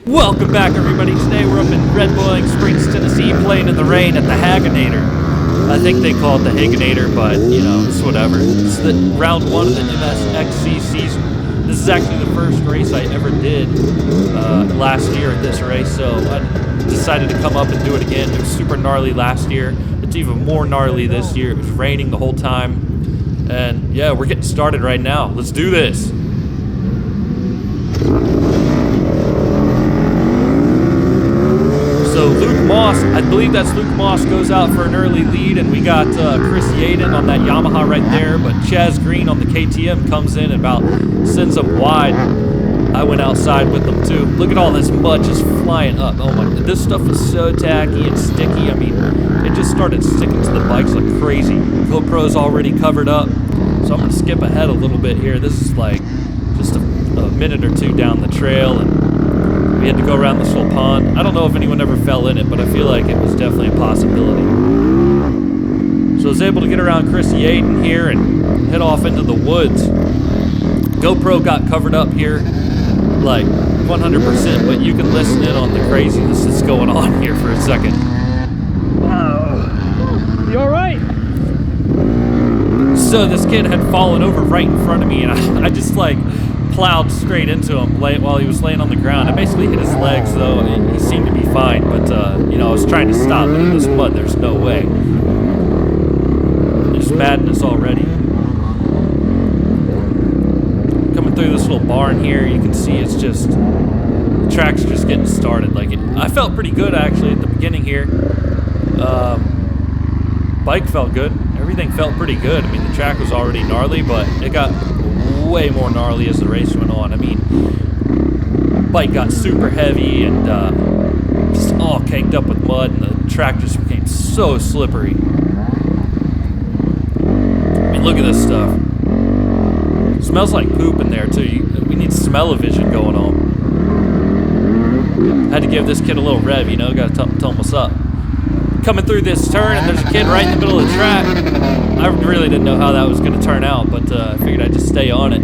Welcome back, everybody. Today we're up in Red Boiling Springs, Tennessee, playing in the rain at the Haganator. I think they call it the Haganator, but, you know, it's whatever. It's the round one of the MSXC season. This is actually the first race I ever did last year at this race, so I decided to come up and do it again. It was super gnarly last year. It's even more gnarly this year. It was raining the whole time. And, yeah, we're getting started right now. Let's do this. So Luke Moss, I believe that's Luke Moss, goes out for an early lead, and we got Chris Yaden on that Yamaha right there, but Chaz Green on the KTM comes in and about sends them wide. I went outside with them too. Look at all this mud just flying up. Oh my, this stuff is so tacky and sticky. I mean, it just started sticking to the bikes like crazy. GoPro's already covered up, so I'm gonna skip ahead a little bit here. This is like just a minute or two down the trail, and we had to go around this little pond. I don't know if anyone ever fell in it, but I feel like it was definitely a possibility. So I was able to get around Chris Yaden here and head off into the woods. GoPro got covered up here like 100%, but you can listen in on the craziness that's going on here for a second. You all right? So this kid had fallen over right in front of me, and I just like plowed straight into him while he was laying on the ground. I basically hit his legs though, and he seemed to be fine, but you know, I was trying to stop, but in this mud there's no way. There's madness already. Coming through this little barn here, you can see it's just, the track's just getting started. Like I felt pretty good actually at the beginning here. Bike felt good. Everything felt pretty good. I mean, the track was already gnarly, but it got way more gnarly as the race went on. I mean, bike got super heavy and just all caked up with mud, and the track just became so slippery. I mean, look at this stuff. It smells like poop in there too. We need smell-o-vision going on. Had to give this kid a little rev, you know, gotta tell him what's up. Coming through this turn, and there's a kid right in the middle of the track. I really didn't know how that was going to turn out, but I figured I'd just stay on it.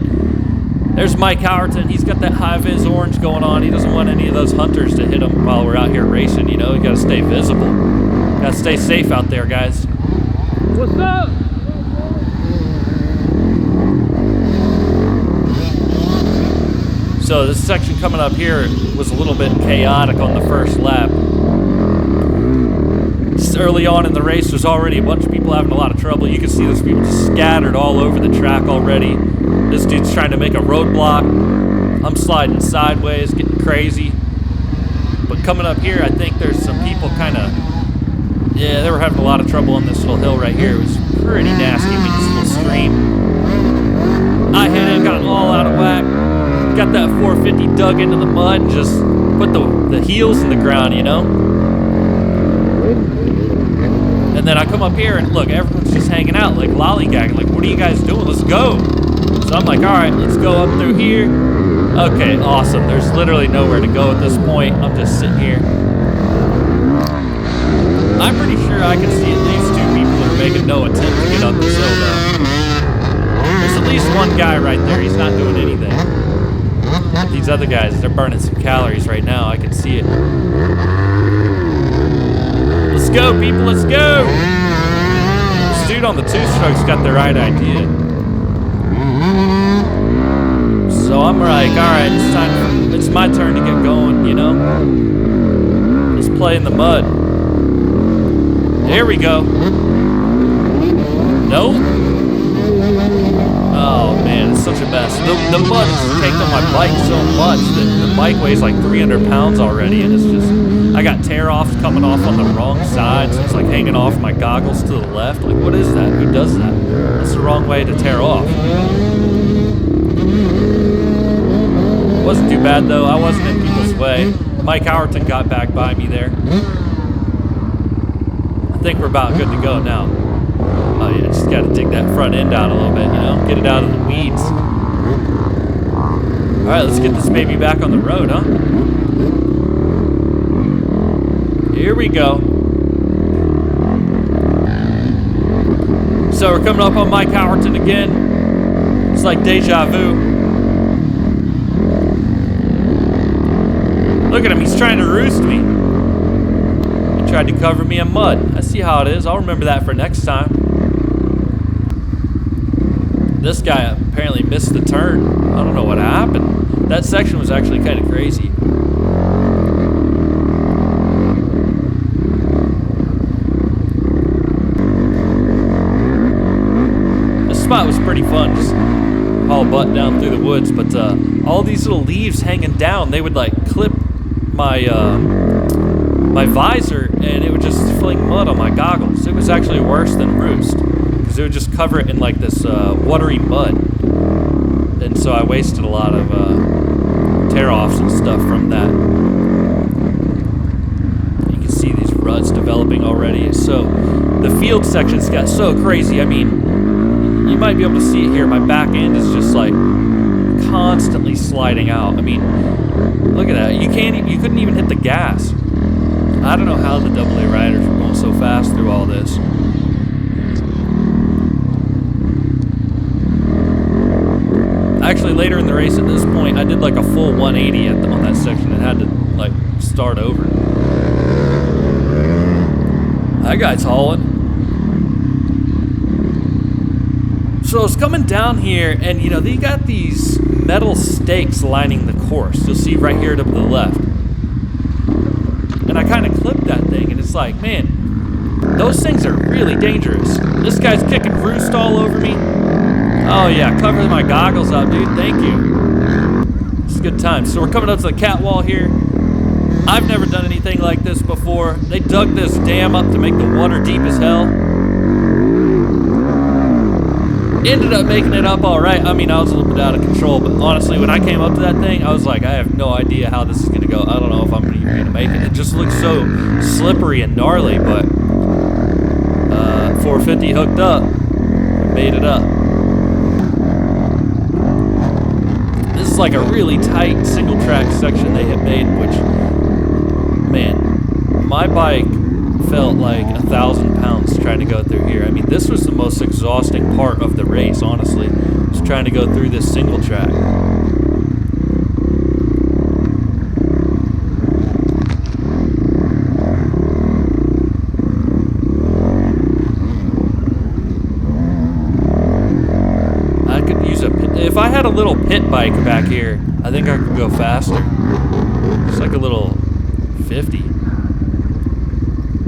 There's Mike Howerton. He's got that high-vis orange going on. He doesn't want any of those hunters to hit him while we're out here racing, you know? You got to stay visible. Got to stay safe out there, guys. What's up? So this section coming up here was a little bit chaotic on the first lap. Early on in the race, there's already a bunch of people having a lot of trouble. You can see those people just scattered all over the track already. This dude's trying to make a roadblock. I'm sliding sideways, getting crazy. But coming up here, I think there's some people kind of, yeah, they were having a lot of trouble on this little hill right here. It was pretty nasty. I mean, this little stream. I hit it, got it all out of whack. Got that 450 dug into the mud and just put the heels in the ground, you know? And then I come up here and look, everyone's just hanging out, like lollygagging, like, what are you guys doing? Let's go. So I'm like, all right, let's go up through here. Okay, awesome. There's literally nowhere to go at this point. I'm just sitting here. I'm pretty sure I can see at least two people that are making no attempt to get up this hill though. There's at least one guy right there. He's not doing anything. But these other guys, they're burning some calories right now. I can see it. Let's go, people, let's go! This dude on the two-stroke's got the right idea. So I'm like, alright, it's my turn to get going, you know? Let's play in the mud. There we go. Nope. Oh man, it's such a mess. The mud has caked on my bike so much that the bike weighs like 300 pounds already, and it's just, I got tear-offs coming off on the wrong side, so it's like hanging off my goggles to the left. Like, what is that? Who does that? That's the wrong way to tear off. It wasn't too bad though. I wasn't in people's way. Mike Howerton got back by me there. I think we're about good to go now. Oh yeah, just gotta dig that front end out a little bit, you know? Get it out of the weeds. Alright, let's get this baby back on the road, huh? Here we go. So we're coming up on Mike Howerton again. It's like deja vu. Look at him, he's trying to roost me. He tried to cover me in mud. I see how it is. I'll remember that for next time. This guy apparently missed the turn. I don't know what happened. That section was actually kind of crazy. This spot was pretty fun. Just haul butt down through the woods, but all these little leaves hanging down, they would like clip my my visor, and it would just fling mud on my goggles. It was actually worse than roost, because it would just cover it in like this watery mud, and so I wasted a lot of tear-offs and stuff from that. You can see these ruts developing already. So the field sections got so crazy. I mean, you might be able to see it here. My back end is just like constantly sliding out. I mean, look at that. You couldn't even hit the gas. I don't know how the AA riders were going so fast through all this. Actually, later in the race at this point, I did like a full 180 on that section and had to like start over. That guy's hauling. So I was coming down here, and you know, they got these metal stakes lining the course. You'll see right here to the left. And I kind of clipped that thing, and it's like, man, those things are really dangerous. This guy's kicking roost all over me. Oh yeah, covering my goggles up, dude. Thank you. It's a good time. So we're coming up to the catwall here. I've never done anything like this before. They dug this dam up to make the water deep as hell. Ended up making it up all right. I mean, I was a little bit out of control, but honestly, when I came up to that thing, I was like, I have no idea how this is going to go. I don't know if I'm even going to make it. It just looks so slippery and gnarly, but 450 hooked up. Made it up. This is like a really tight single track section they had made, which, man, my bike felt like 1,000 pounds trying to go through here. I mean, this was the most exhausting part of the race, honestly, was trying to go through this single track. I could use if I had a little pit bike back here, I think I could go faster. Just like a little 50.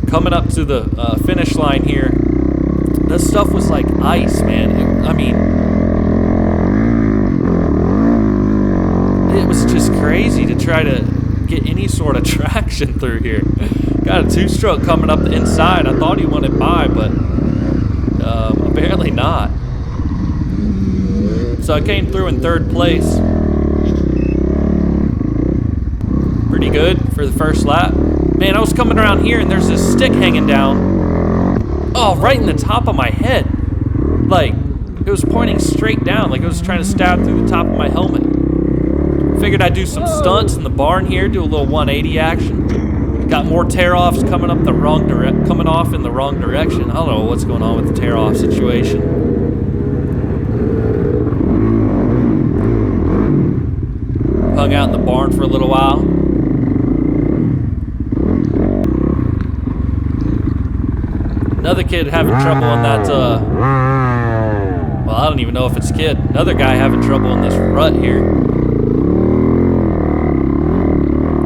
Coming up to the finish line here, this stuff was like ice, man. I mean, it was just crazy to try to get any sort of traction through here. Got a two-stroke coming up the inside. I thought he wanted by, but apparently not. So I came through in third place. Pretty good for the first lap. Man, I was coming around here and there's this stick hanging down. Oh, right in the top of my head. Like, it was pointing straight down, like it was trying to stab through the top of my helmet. Figured I'd do some stunts in the barn here, do a little 180 action. Got more tear-offs coming off in the wrong direction. I don't know what's going on with the tear-off situation. Hung out in the barn for a little while. Another kid having trouble on that, well, I don't even know if it's a kid. Another guy having trouble in this rut here.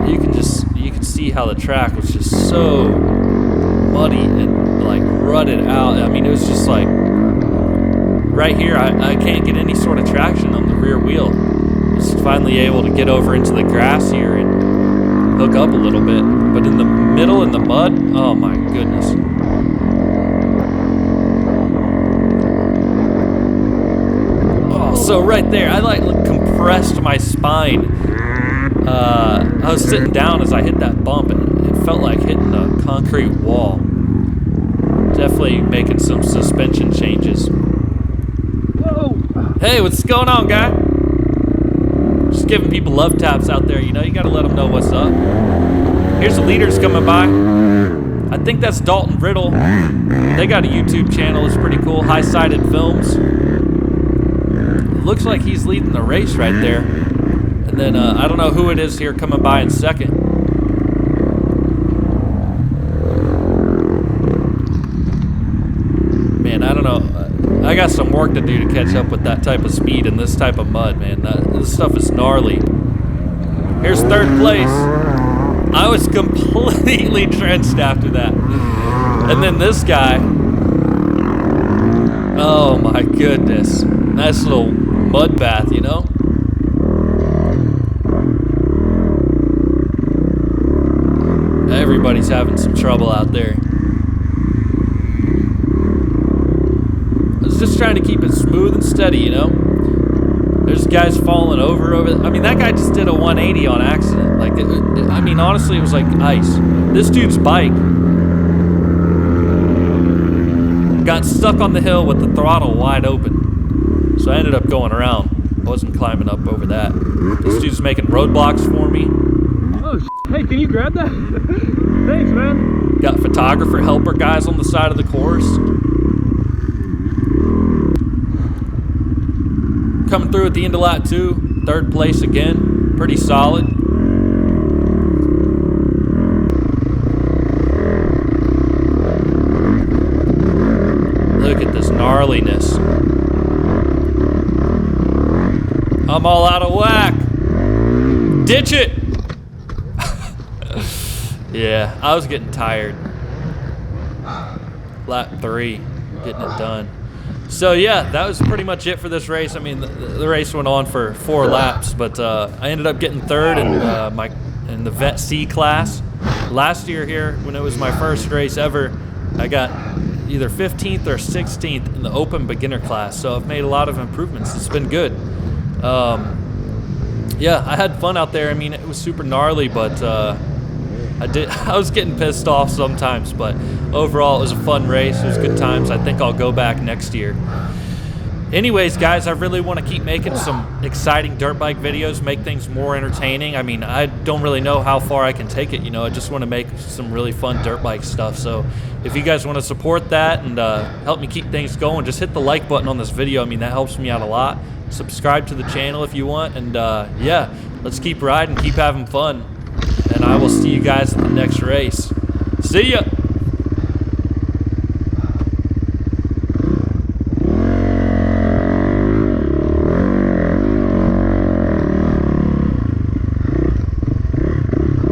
You can see how the track was just so muddy and like rutted out. I mean, it was just like, right here, I can't get any sort of traction on the rear wheel. Just finally able to get over into the grass here and hook up a little bit. But in the middle, in the mud, oh my goodness. So right there, I like compressed my spine. I was sitting down as I hit that bump, and it felt like hitting a concrete wall. Definitely making some suspension changes. Whoa! Hey, what's going on, guy? Just giving people love taps out there. You know, you gotta let them know what's up. Here's the leaders coming by. I think that's Dalton Riddle. They got a YouTube channel. It's pretty cool. High-sided Films. Looks like he's leading the race right there. And then I don't know who it is here coming by in second. man, I don't know. I got some work to do to catch up with that type of speed and this type of mud, man. This stuff is gnarly. Here's third place. I was completely drenched after that. And then this guy. Oh my goodness. Nice little mud bath, you know? Everybody's having some trouble out there. I was just trying to keep it smooth and steady, you know? There's guys falling over. I mean, that guy just did a 180 on accident. Like, I mean, honestly, it was like ice. This dude's bike got stuck on the hill with the throttle wide open. So I ended up going around. I wasn't climbing up over that. This dude's making roadblocks for me. Oh, hey, can you grab that? Thanks, man. Got photographer helper guys on the side of the course. Coming through at the end of lap 2, third place again, pretty solid. Look at this gnarliness. I'm all out of whack. Ditch it. Yeah, I was getting tired. Lap 3, getting it done. So yeah, that was pretty much it for this race. I mean, the race went on for 4 laps, but I ended up getting third in the Vet C class. Last year here, when it was my first race ever, I got either 15th or 16th in the open beginner class. So I've made a lot of improvements. It's been good. Yeah, I had fun out there. I mean, it was super gnarly, but I was getting pissed off sometimes, but overall it was a fun race. It was good times. I think I'll go back next year. Anyways, guys, I really want to keep making some exciting dirt bike videos, make things more entertaining. I mean, I don't really know how far I can take it, you know. I just want to make some really fun dirt bike stuff. So if you guys want to support that and help me keep things going, just hit the like button on this video. I mean, that helps me out a lot. Subscribe to the channel if you want, and yeah, let's keep riding, keep having fun. And I will see you guys at the next race. See ya!